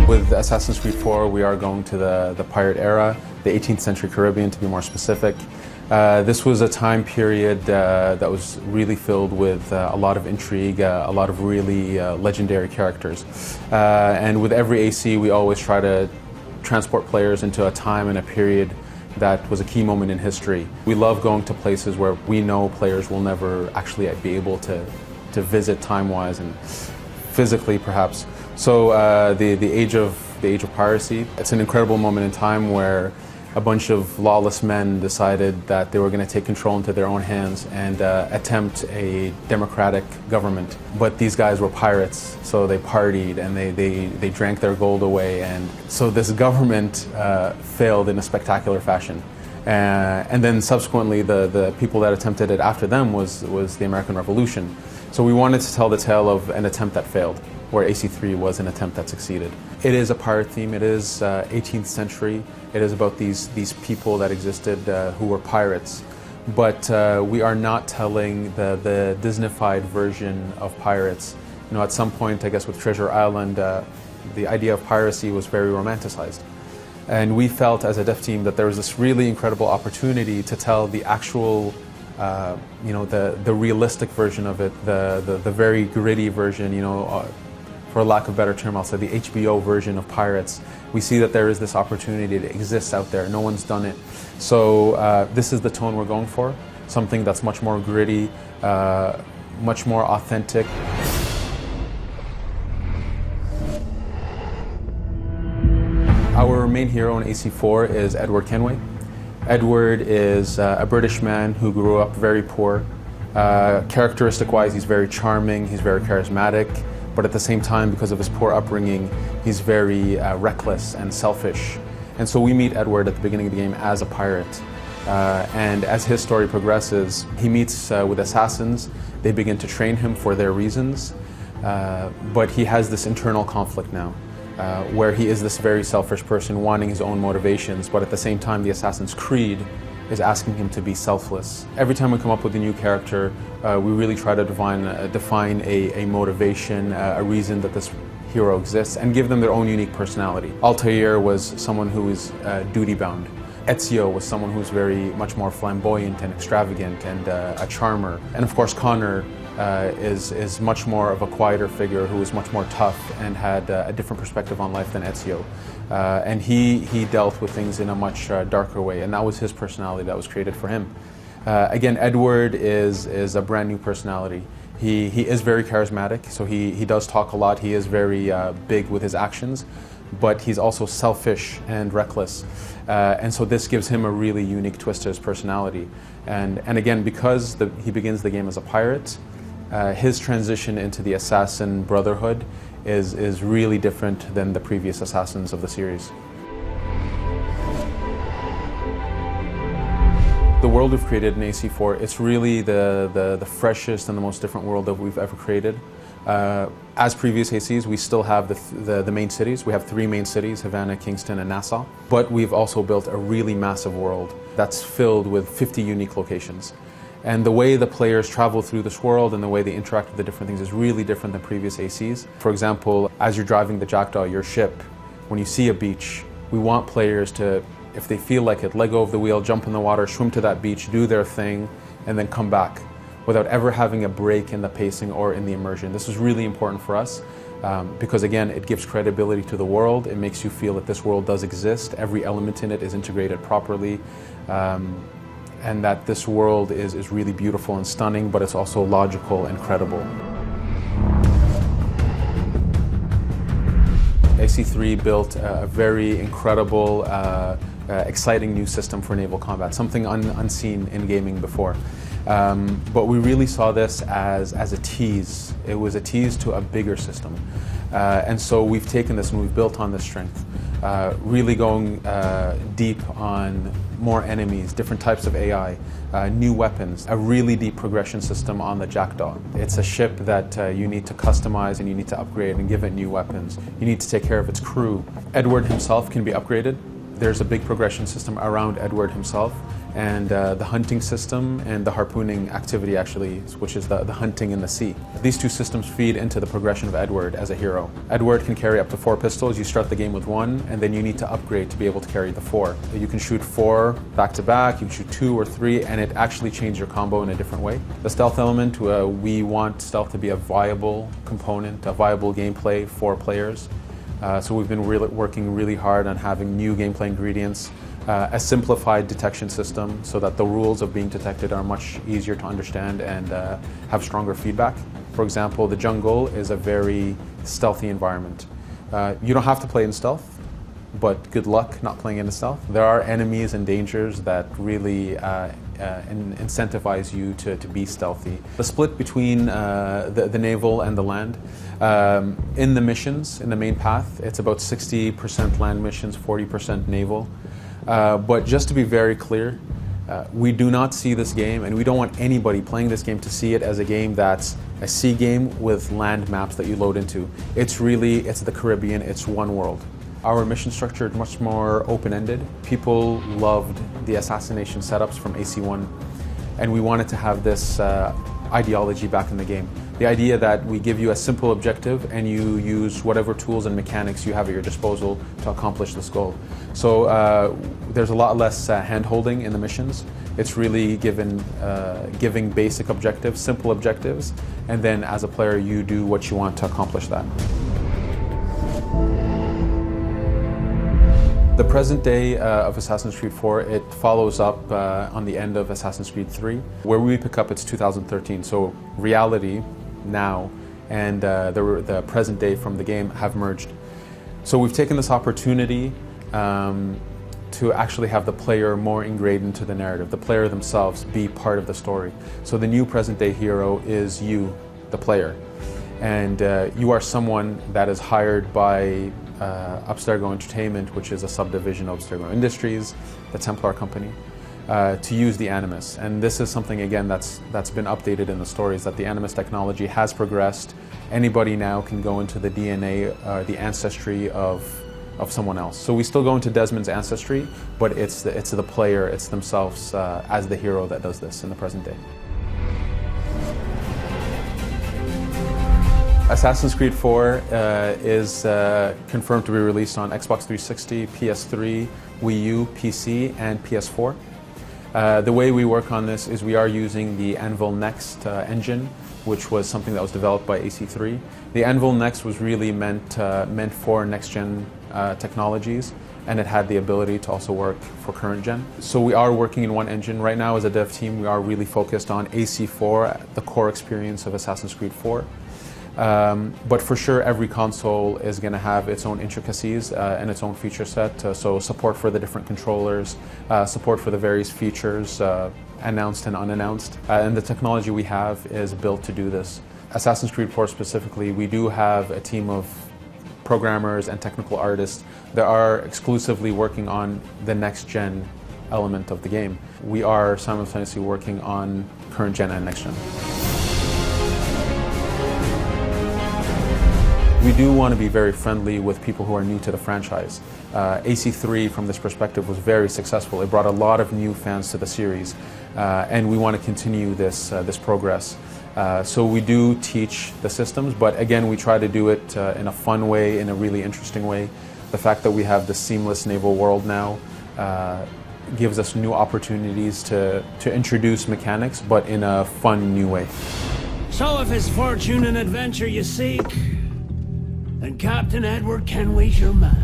With Assassin's Creed 4, we are going to the pirate era, the 18th century Caribbean to be more specific. This was a time period that was really filled with a lot of intrigue, a lot of really legendary characters. And with every AC, we always try to transport players into a time and a period that was a key moment in history. We love going to places where we know players will never actually be able to visit time-wise and physically, perhaps. So the age of piracy, it's an incredible moment in time where a bunch of lawless men decided that they were going to take control into their own hands and attempt a democratic government. But these guys were pirates, so they partied and they drank their gold away, and so this government failed in a spectacular fashion. And then subsequently the people that attempted it after them was the American Revolution. So we wanted to tell the tale of an attempt that failed, where AC3 was an attempt that succeeded. It is a pirate theme. It is 18th century. It is about these people that existed who were pirates. But we are not telling the Disneyfied version of pirates. You know, at some point, I guess with Treasure Island, the idea of piracy was very romanticized. And we felt as a dev team that there was this really incredible opportunity to tell the actual you know, the realistic version of it, the very gritty version, you know, for lack of a better term, I'll say the HBO version of pirates. We see that there is this opportunity that exists out there. No one's done it. So this is the tone we're going for, something that's much more gritty, much more authentic. Our main hero in AC4 is Edward Kenway. Edward is a British man who grew up very poor. Characteristic-wise, he's very charming, he's very charismatic, but at the same time, because of his poor upbringing, he's very reckless and selfish. And so we meet Edward at the beginning of the game as a pirate. And as his story progresses, he meets with assassins. They begin to train him for their reasons, but he has this internal conflict now. Where he is this very selfish person wanting his own motivations, but at the same time the Assassin's Creed is asking him to be selfless. Every time we come up with a new character, we really try to define a motivation, a reason that this hero exists, and give them their own unique personality. Altair was someone who is duty-bound. Ezio was someone who's very much more flamboyant and extravagant and a charmer. And of course Connor is much more of a quieter figure who is much more tough and had a different perspective on life than Ezio. And he dealt with things in a much darker way, and that was his personality that was created for him. Again, Edward is a brand new personality. He is very charismatic, so he does talk a lot. He is very big with his actions, but he's also selfish and reckless. And so this gives him a really unique twist to his personality. And again, because he begins the game as a pirate, his transition into the Assassin Brotherhood is really different than the previous Assassins of the series. The world we've created in AC4, it's really the freshest and the most different world that we've ever created. As previous ACs, we still have the main cities. We have 3 main cities, Havana, Kingston, and Nassau. But we've also built a really massive world that's filled with 50 unique locations. And the way the players travel through this world and the way they interact with the different things is really different than previous ACs. For example, as you're driving the Jackdaw, your ship, when you see a beach, we want players to, if they feel like it, let go of the wheel, jump in the water, swim to that beach, do their thing, and then come back, without ever having a break in the pacing or in the immersion. This is really important for us because, again, it gives credibility to the world. It makes you feel that this world does exist. Every element in it is integrated properly, and that this world is really beautiful and stunning, but it's also logical and credible. AC3 built a very incredible, exciting new system for naval combat, something unseen in gaming before. But we really saw this as a tease. It was a tease to a bigger system. And so we've taken this and we've built on this strength, really going deep on more enemies, different types of AI, new weapons, a really deep progression system on the Jackdaw. It's a ship that you need to customize and you need to upgrade and give it new weapons. You need to take care of its crew. Edward himself can be upgraded. There's a big progression system around Edward himself, and the hunting system and the harpooning activity actually, which is the hunting in the sea. These two systems feed into the progression of Edward as a hero. Edward can carry up to 4 pistols. You start the game with 1, and then you need to upgrade to be able to carry the 4. You can shoot 4 back to back, you can shoot 2 or 3, and it actually changes your combo in a different way. The stealth element, we want stealth to be a viable component, a viable gameplay for players. So we've been working really hard on having new gameplay ingredients, a simplified detection system so that the rules of being detected are much easier to understand and have stronger feedback. For example, the jungle is a very stealthy environment. You don't have to play in stealth, but good luck not playing in stealth. There are enemies and dangers that really incentivize you to be stealthy. The split between the naval and the land, in the missions, in the main path, it's about 60% land missions, 40% naval. But just to be very clear, we do not see this game, and we don't want anybody playing this game to see it as a game that's a sea game with land maps that you load into. It's the Caribbean, it's one world. Our mission structure is much more open-ended. People loved the assassination setups from AC1, and we wanted to have this ideology back in the game. The idea that we give you a simple objective and you use whatever tools and mechanics you have at your disposal to accomplish this goal. So there's a lot less hand-holding in the missions. It's really giving basic objectives, simple objectives, and then as a player you do what you want to accomplish that. The present day of Assassin's Creed 4, it follows up on the end of Assassin's Creed 3. Where we pick up, it's 2013. So reality now and the present day from the game have merged. So we've taken this opportunity to actually have the player more ingrained into the narrative, the player themselves be part of the story. So the new present day hero is you, the player. And you are someone that is hired by Abstergo Entertainment, which is a subdivision of Abstergo Industries, the Templar company, to use the Animus. And this is something, again, that's been updated in the stories, that the Animus technology has progressed. Anybody now can go into the DNA, the ancestry of someone else. So we still go into Desmond's ancestry, but it's the player, it's themselves as the hero that does this in the present day. Assassin's Creed 4 is confirmed to be released on Xbox 360, PS3, Wii U, PC, and PS4. The way we work on this is we are using the Anvil Next engine, which was something that was developed by AC3. The Anvil Next was really meant for next-gen technologies, and it had the ability to also work for current gen. So we are working in one engine. Right now as a dev team, we are really focused on AC4, the core experience of Assassin's Creed 4. But for sure, every console is going to have its own intricacies and its own feature set. So support for the different controllers, support for the various features, announced and unannounced. And the technology we have is built to do this. Assassin's Creed 4 specifically, we do have a team of programmers and technical artists that are exclusively working on the next-gen element of the game. We are simultaneously working on current-gen and next-gen. We do want to be very friendly with people who are new to the franchise. AC3, from this perspective, was very successful. It brought a lot of new fans to the series, and we want to continue this progress. So we do teach the systems, but again, we try to do it in a fun way, in a really interesting way. The fact that we have the seamless naval world now gives us new opportunities to introduce mechanics, but in a fun, new way. So if it's fortune and adventure you seek, then Captain Edward Kenway's your man.